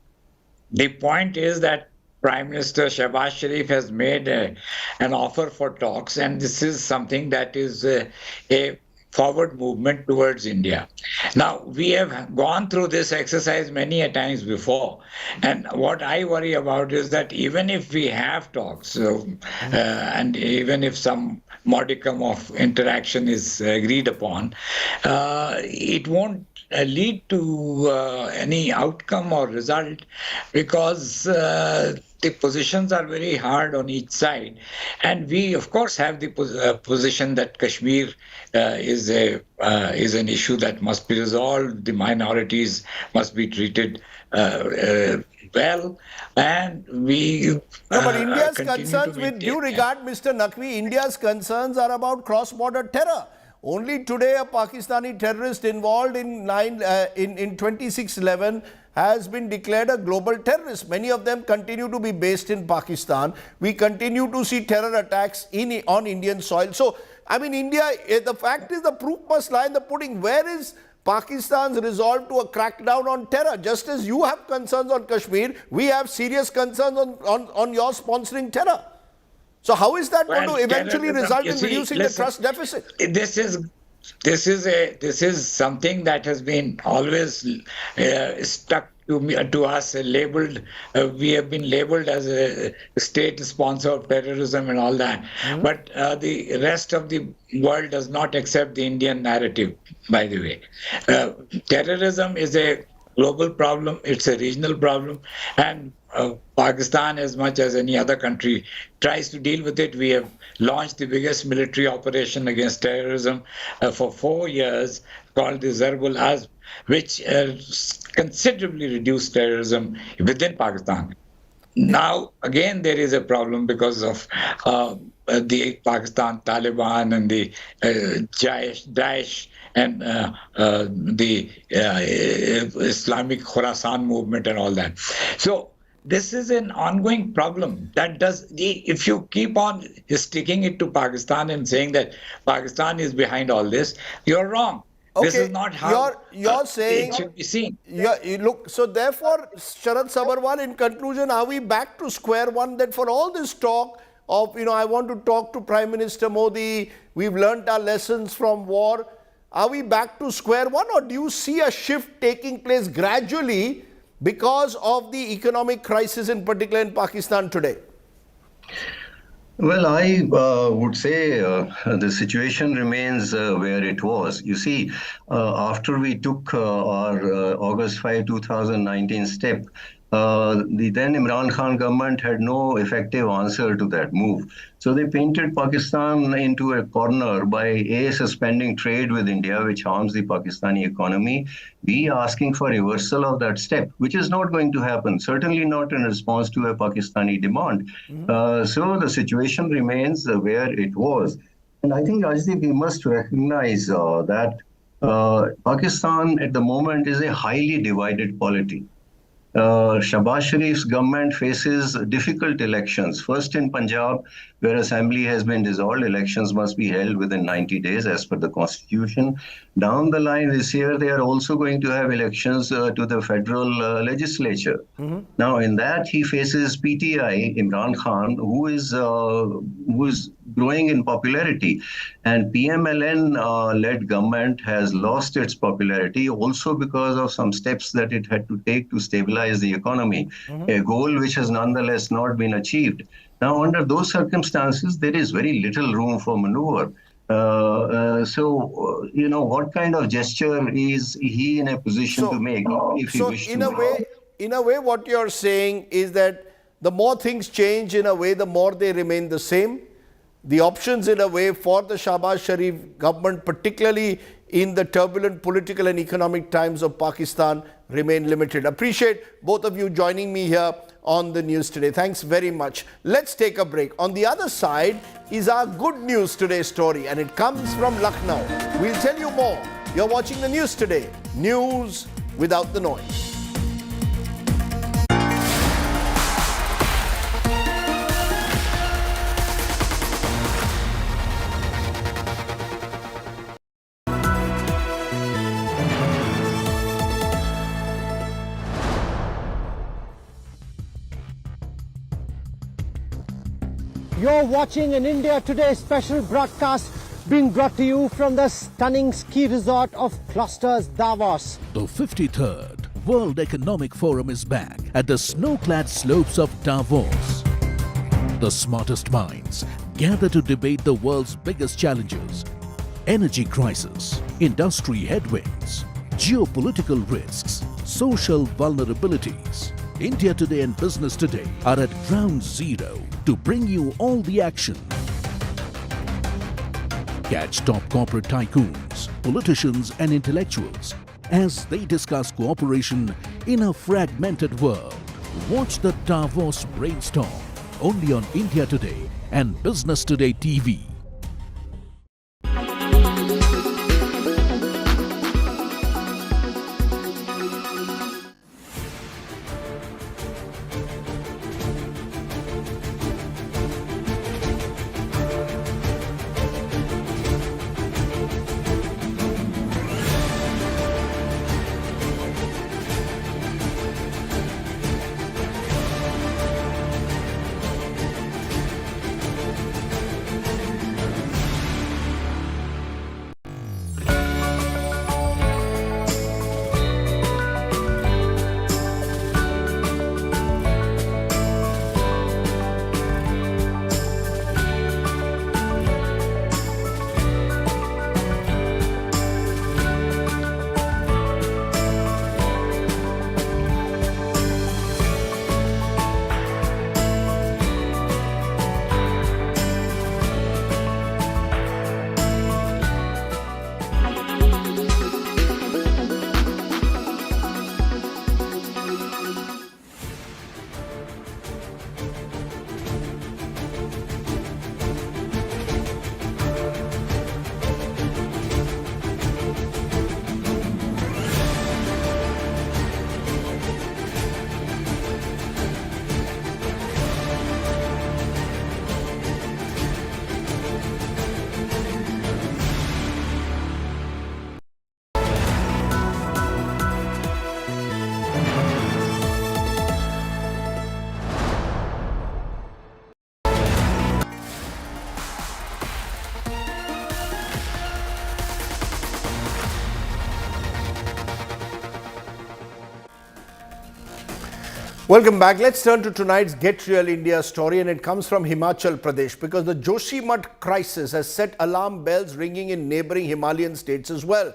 The point is that Prime Minister Shehbaz Sharif has made an offer for talks, and this is something that is a forward movement towards India. Now, we have gone through this exercise many a times before, and what I worry about is that even if we have talks, and even if some modicum of interaction is agreed upon, it won't lead to any outcome or result, because the positions are very hard on each side. And we, of course, have the position that Kashmir is an issue that must be resolved. The minorities must be treated well. And we but India's concerns, with due regard, Mr. Naqvi, India's concerns are about cross-border terror. Only today, a Pakistani terrorist involved in 26/11 has been declared a global terrorist. Many of them continue to be based in Pakistan. We continue to see terror attacks on Indian soil. So, I mean, India, the fact is the proof must lie in the pudding. Where is Pakistan's resolve to a crackdown on terror? Just as you have concerns on Kashmir, we have serious concerns on your sponsoring terror. So how is that going to eventually result in reducing the trust deficit? This is something that has been always stuck to us, labeled. We have been labeled as a state sponsor of terrorism and all that. But the rest of the world does not accept the Indian narrative, by the way. Terrorism is a global problem, it's a regional problem, and Pakistan, as much as any other country, tries to deal with it. We have launched the biggest military operation against terrorism for 4 years, called the Zarbul Azm, which considerably reduced terrorism within Pakistan. Now, again, there is a problem because of the Pakistan Taliban and the Daesh and the Islamic Khorasan movement and all that. So this is an ongoing problem if you keep on sticking it to Pakistan and saying that Pakistan is behind all this, you're wrong. Okay, this is not how you're saying it should be seen. Look, so therefore, Sharad Sabharwal, in conclusion, are we back to square one, that for all this talk of, I want to talk to Prime Minister Modi, we've learnt our lessons from war, are we back to square one, or do you see a shift taking place gradually because of the economic crisis, in particular in Pakistan today? Well, I would say the situation remains where it was. You see, after we took our August 5, 2019 step, the then Imran Khan government had no effective answer to that move. So they painted Pakistan into a corner by suspending trade with India, which harms the Pakistani economy, asking for reversal of that step, which is not going to happen, certainly not in response to a Pakistani demand. So the situation remains where it was. And I think, Rajdeep, we must recognize that Pakistan at the moment is a highly divided polity. Shahbaz Sharif's government faces difficult elections. First in Punjab, where assembly has been dissolved, elections must be held within 90 days as per the constitution. Down the line this year, they are also going to have elections to the federal legislature. Now, in that, he faces PTI, Imran Khan, who is growing in popularity. And PMLN-led government has lost its popularity also because of some steps that it had to take to stabilize the economy, a goal which has nonetheless not been achieved. Now, under those circumstances, there is very little room for maneuver. What kind of gesture is he in a position to make if he wishes to? In a way, what you're saying is that the more things change, in a way, the more they remain the same. The options, in a way, for the Shahbaz Sharif government, particularly in the turbulent political and economic times of Pakistan, remain limited. Appreciate both of you joining me here on the News Today. Thanks very much. Let's take a break. On the other side is our Good News Today story, and it comes from Lucknow. We'll tell you more. You're watching the News Today. News without the noise. You're watching an India Today special broadcast being brought to you from the stunning ski resort of Clusters, Davos. The 53rd World Economic Forum is back at the snow-clad slopes of Davos. The smartest minds gather to debate the world's biggest challenges: energy crisis, industry headwinds, geopolitical risks, social vulnerabilities. India Today and Business Today are at ground zero to bring you all the action. Catch top corporate tycoons, politicians and intellectuals as they discuss cooperation in a fragmented world. Watch the Davos brainstorm only on India Today and Business Today TV. Welcome back. Let's turn to tonight's Get Real India story, and it comes from Himachal Pradesh because the Joshimath crisis has set alarm bells ringing in neighboring Himalayan states as well.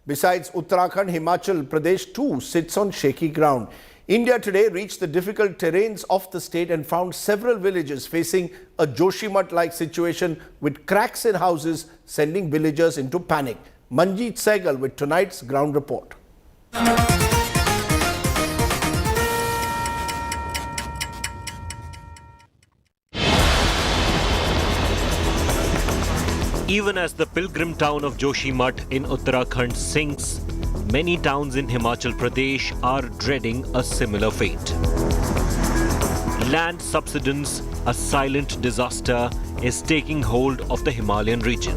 Besides Uttarakhand, Himachal Pradesh too sits on shaky ground. India Today reached the difficult terrains of the state and found several villages facing a Joshimath-like situation with cracks in houses sending villagers into panic. Manjeet Sehgal with tonight's ground report. Even as the pilgrim town of Joshimath in Uttarakhand sinks, many towns in Himachal Pradesh are dreading a similar fate. Land subsidence, a silent disaster, is taking hold of the Himalayan region.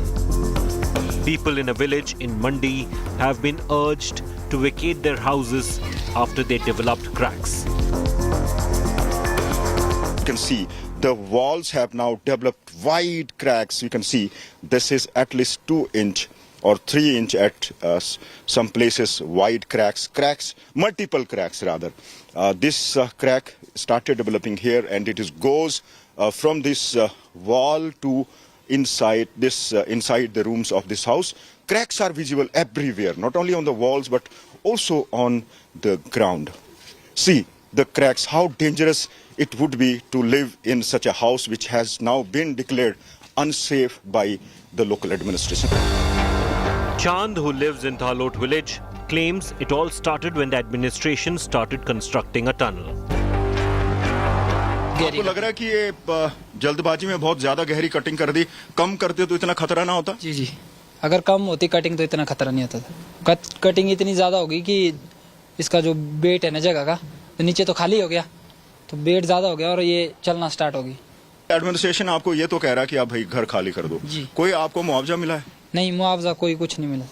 People in a village in Mandi have been urged to vacate their houses after they developed cracks. You can see the walls have now developed wide cracks. You can see this is at least 2 inch or 3 inch at some places, wide cracks, multiple cracks rather. This crack started developing here, and it goes from this wall to inside the rooms of this house. Cracks are visible everywhere, not only on the walls but also on the ground. See the cracks, how dangerous it would be to live in such a house which has now been declared unsafe by the local administration. Chand, who lives in Thalot village, claims it all started when the administration started constructing a tunnel. आपको लग रहा है कि ये जल्दबाजी में बहुत ज्यादा गहरी कटिंग कर दी, कम करते तो इतना खतरा ना होता? जी, अगर कम होती कटिंग तो इतना खतरा नहीं होता था। कटिंग इतनी ज्यादा होगी कि इसका जो बेट है ना जगह का, तो नीचे तो खाली हो गया, तो बेट ज्यादा हो गया और ये चलना स्टार्ट होगी। एडमिनिस्ट्रेशन आपको ये तो कह रहा है कि आप भाई घर खाली कर दो, कोई आपको मुआवजा मिला है? नहीं, मुआवजा कोई कुछ नहीं मिला।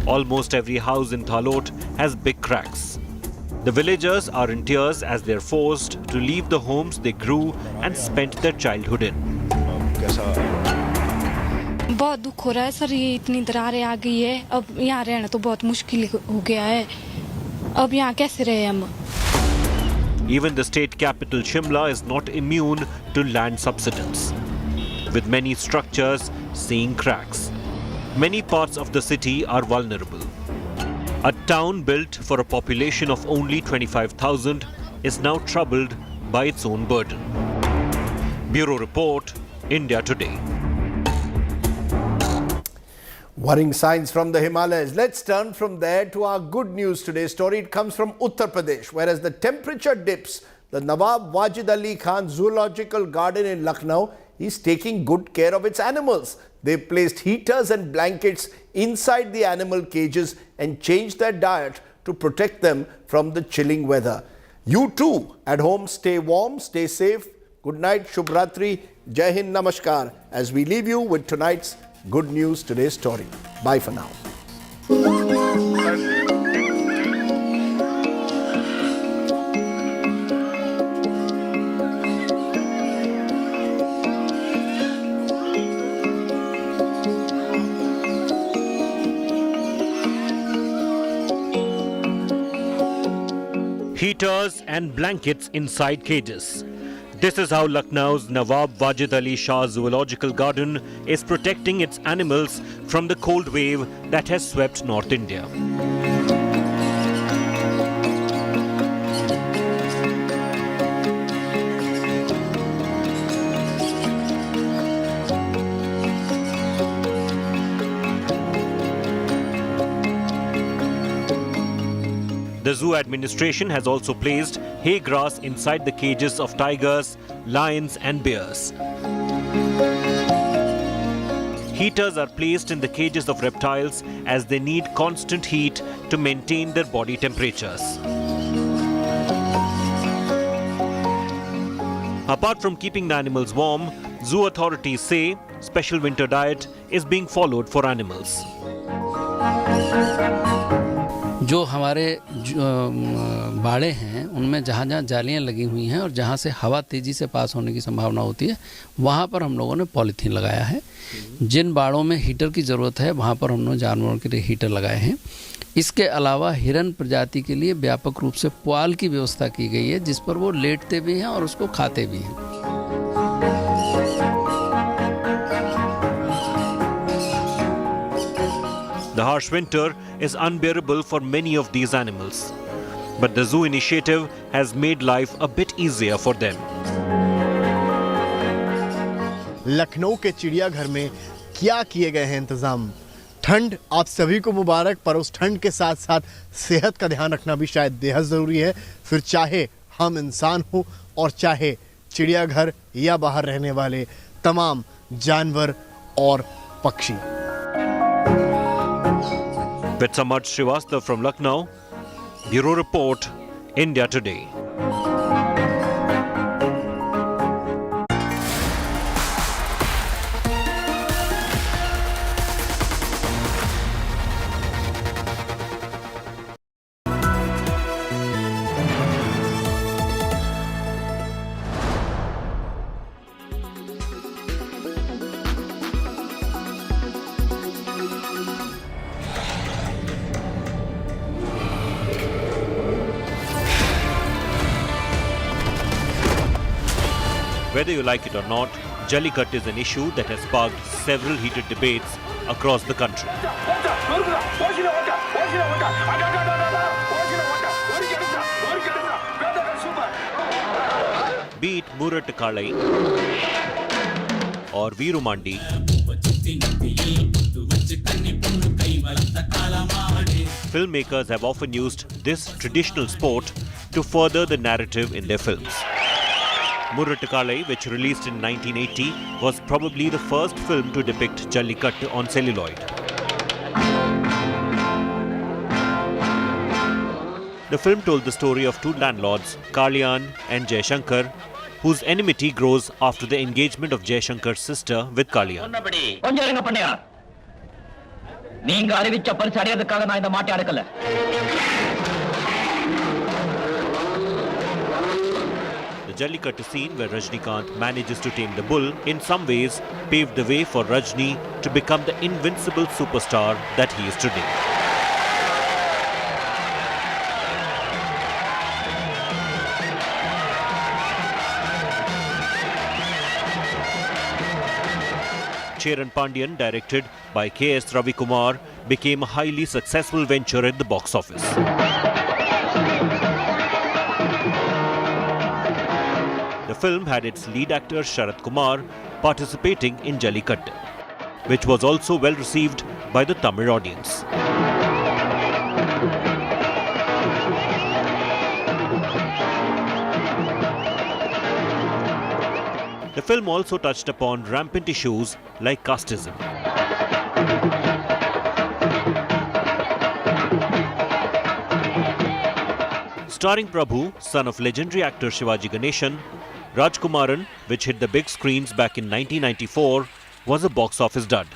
Almost every house in Thalot has big cracks. The villagers are in tears as they are forced to leave the homes they grew and spent their childhood in. बहुत दुख हो रहा है सर, ये इतनी दरारें आ गई है, अब यहाँ रहना तो बहुत मुश्किल हो गया है, अब यहाँ कैसे रहे हम? Even the state capital Shimla is not immune to land subsidence, with many structures seeing cracks. Many parts of the city are vulnerable. A town built for a population of only 25,000 is now troubled by its own burden. Bureau Report, India Today. Worrying signs from the Himalayas. Let's turn from there to our good news today story. It comes from Uttar Pradesh, where as the temperature dips, the Nawab Wajid Ali Khan Zoological Garden in Lucknow is taking good care of its animals. They placed heaters and blankets inside the animal cages and changed their diet to protect them from the chilling weather. You too, at home, stay warm, stay safe. Good night, Shubh Ratri, Jai Hind, Namaskar, as we leave you with tonight's Good News Today story. Bye for now. Heaters and blankets inside cages. This is how Lucknow's Nawab Wajid Ali Shah Zoological Garden is protecting its animals from the cold wave that has swept North India. The zoo administration has also placed hay grass inside the cages of tigers, lions and bears. Heaters are placed in the cages of reptiles as they need constant heat to maintain their body temperatures. Apart from keeping the animals warm, zoo authorities say special winter diet is being followed for animals. जो हमारे बाड़े हैं उनमें जहाँ जहाँ जालियाँ लगी हुई हैं और जहाँ से हवा तेज़ी से पास होने की संभावना होती है वहाँ पर हम लोगों ने पॉलीथीन लगाया है। जिन बाड़ों में हीटर की ज़रूरत है वहाँ पर हमने जानवरों के लिए हीटर लगाए हैं। इसके अलावा हिरन प्रजाति के लिए व्यापक रूप से पुआल की व्यवस्था की गई है जिस पर वो लेटते भी हैं और उसको खाते भी हैं। The harsh winter is unbearable for many of these animals, but the zoo initiative has made life a bit easier for them. Lucknow के चिड़ियाघर में क्या किए गए हैं इंतजाम? ठंड आप सभी को मुबारक, पर उस ठंड के साथ साथ सेहत का ध्यान रखना भी शायद बेहद ज़रूरी है। फिर चाहे हम इंसान हो और चाहे चिड़ियाघर या बाहर रहने वाले तमाम जानवर और पक्षी। With Samad Srivastava from Lucknow, Bureau Report, India Today. Whether you like it or not, Jallikattu is an issue that has sparked several heated debates across the country. Be it Murattukalai or Veerumandi, filmmakers have often used this traditional sport to further the narrative in their films. Murattukalai, which released in 1980, was probably the first film to depict Jallikattu on celluloid. The film told the story of two landlords, Kalyan and Jaishankar, whose enmity grows after the engagement of Jaishankar's sister with Kalyan. The Jallikattu scene where Rajnikant manages to tame the bull in some ways paved the way for Rajni to become the invincible superstar that he is today. Cheran Pandian, directed by K.S. Ravi Kumar, became a highly successful venture at the box office. The film had its lead actor Sharat Kumar participating in Jallikattu, which was also well received by the Tamil audience. The film also touched upon rampant issues like casteism. Starring Prabhu, son of legendary actor Shivaji Ganeshan, Rajkumaran, which hit the big screens back in 1994, was a box office dud.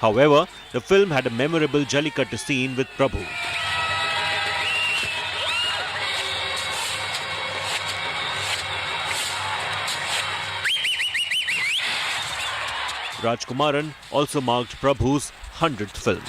However, the film had a memorable Jallikattu scene with Prabhu. Rajkumaran also marked Prabhu's 100th film.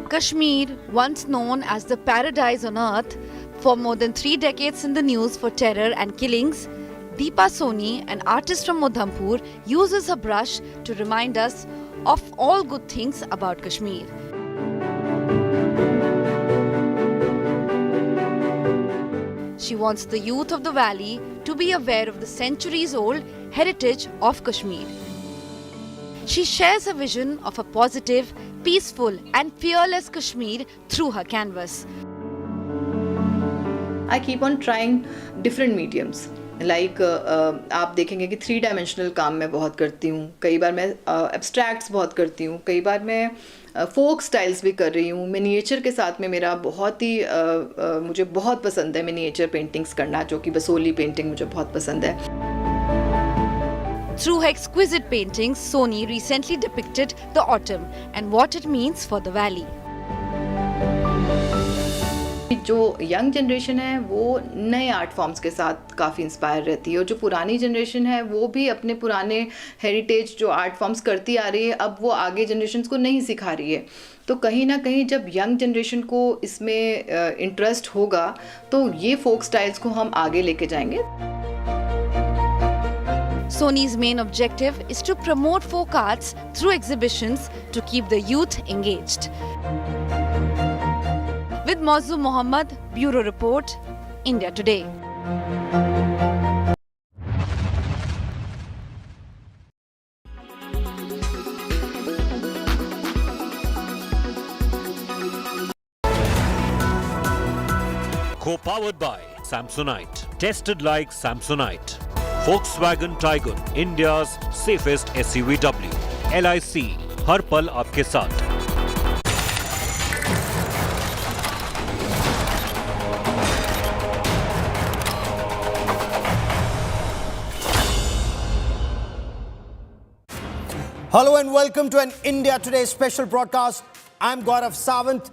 Kashmir, once known as the paradise on earth, for more than 3 decades in the news for terror and killings, Deepa Soni, an artist from Udhampur, uses her brush to remind us of all good things about Kashmir. She wants the youth of the valley to be aware of the centuries-old heritage of Kashmir. She shares her vision of a positive, peaceful and fearless Kashmir through her canvas. I keep on trying different mediums. Like आप देखेंगे कि 3-dimensional काम मैं बहुत करती हूँ. कई बार मैं abstracts बहुत करती हूँ. कई बार मैं folk styles भी कर रही हूँ. Miniature के साथ में मेरा बहुत ही मुझे बहुत पसंद है miniature paintings करना, जो कि बसोली painting मुझे बहुत पसंद है. Through her exquisite paintings, Soni recently depicted the autumn and what it means for the valley. जो यंग जनरेशन है वो नए आर्ट फॉर्म्स के साथ काफ़ी इंस्पायर रहती है, और जो पुरानी जनरेशन है वो भी अपने पुराने हेरिटेज जो आर्ट फॉर्म्स करती आ रही है अब वो आगे जनरेशन को नहीं सिखा रही है। तो कहीं ना कहीं जब यंग जनरेशन को इसमें इंटरेस्ट होगा तो ये फोक स्टाइल्स को हम आगे लेके जाएंगे। Sony's main objective is to promote folk arts through exhibitions to keep the youth engaged. With Mauzu Mohammed, Bureau Report, India Today. Co-powered by Samsonite. Tested like Samsonite. Volkswagen Tiguan, India's safest SUVW. LIC, हर पल आपके साथ. Hello and welcome to an India Today special broadcast. I'm Gaurav Sawant.